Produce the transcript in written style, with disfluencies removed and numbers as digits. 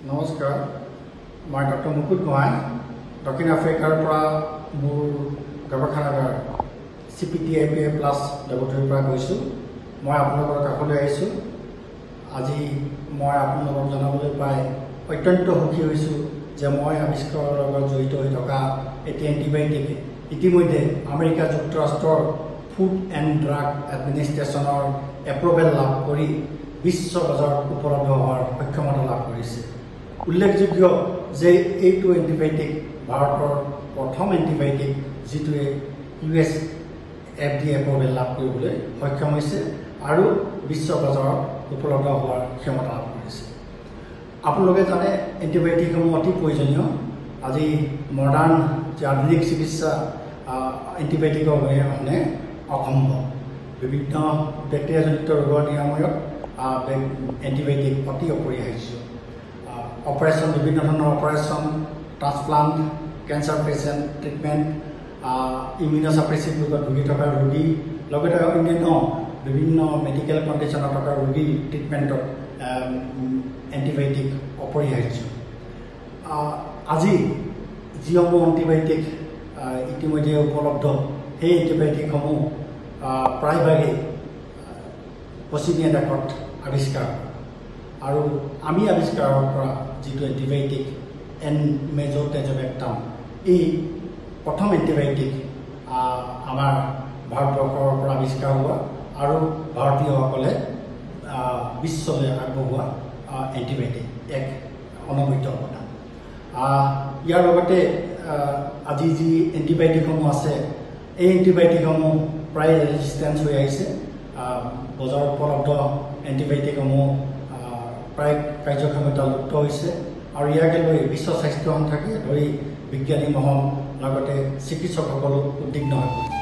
নমস্কাৰ মই ডক্টৰ মুকুট গোহাঁই দক্ষিণ আফ্ৰিকাৰ পৰা মোৰ গৱেষণাগাৰ CPTIPA প্লাছ লেবৰেটৰীৰ পৰা কৈছোঁ। মই আপোনালোকৰ কাষলৈ আহিছোঁ। আজি মই আপোনালোকক জনাবলৈ পাই অত্যন্ত সুখী হৈছোঁ যে মই আৱিষ্কাৰৰ লগত জড়িত হৈ থকা এটি এণ্টিবায়'টিক ইতিমধ্যে আমেৰিকা যুক্তৰাষ্ট্ৰৰ ফুড এণ্ড ড্ৰাগ এডমিনিষ্ট্ৰেশ্যনৰ এপ্ৰুভেল লাভ কৰি বিশ্ব বজাৰত উপলব্ধ হোৱাৰ সক্ষমতা লাভ কৰিছে। উল্লেখযোগ্য যে এইটো এণ্টিবায়'টিক ভাৰতৰ প্ৰথম এণ্টিবায়'টিক যিটোৱে US FDA এপ্ৰুভেল লাভ কৰিবলৈ সক্ষম হৈছে আৰু বিশ্ব বজাৰত উপলব্ধ হোৱাৰ ক্ষমতা লাভ কৰিছে। আপোনালোকে জানে এণ্টিবায়'টিকসমূহ অতি প্ৰয়োজনীয়। আজি মডাৰ্ণ যে আধুনিক চিকিৎসা এণ্টিবায়'টিকৰ অবিহনে অসম্ভৱ। বিভিন্ন বেক্টেৰিয়াজনিত ৰোগৰ নিৰাময়ত এণ্টিবায়'টিক অতি অপৰিহাৰ্য। অপাৰেশ্যন বিভিন্ন ধৰণৰ operation, transplant, cancer patient treatment, immunosuppressive ৰোগত ভুগি থকা ৰোগী, লগতে অন্যান্য বিভিন্ন মেডিকেল কণ্ডিশ্যনত থকা ৰোগীৰ ট্ৰিটমেণ্টত এণ্টিবায়'টিক অপৰিহাৰ্য। আজি যিসমূহ এণ্টিবায়'টিক ইতিমধ্যে উপলব্ধ সেই এণ্টিবায়'টিকসমূহ প্ৰায়ভাগেই পশ্চিমীয়া দেশত আৱিষ্কাৰ আৰু আমি আৱিষ্কাৰৰ পৰা যিটো এণ্টিবায়'টিক মেজ'টেজোবেক্টাম এই প্ৰথম এণ্টিবায়'টিক আমাৰ ভাৰতবৰ্ষৰ পৰা আৱিষ্কাৰ হোৱা আৰু ভাৰতীয়সকলে বিশ্বলৈ আগবঢ়োৱা এণ্টিবায়'টিক এক অনবদ্য অৱদান। ইয়াৰ লগতে আজি যি এণ্টিবায়'টিকসমূহ আছে এই এণ্টিবায়'টিকসমূহ প্ৰায় ৰেজিষ্টেঞ্চ হৈ আহিছে। বজাৰত উপলব্ধ এণ্টিবায়'টিকসমূহ প্ৰায় কাৰ্যক্ষমতা লুপ্ত হৈছে আৰু ইয়াকে লৈ বিশ্ব স্বাস্থ্য সংস্থাকে ধৰি বিজ্ঞানী মহল লগতে চিকিৎসকসকলো উদ্বিগ্ন হৈ পৰিছে।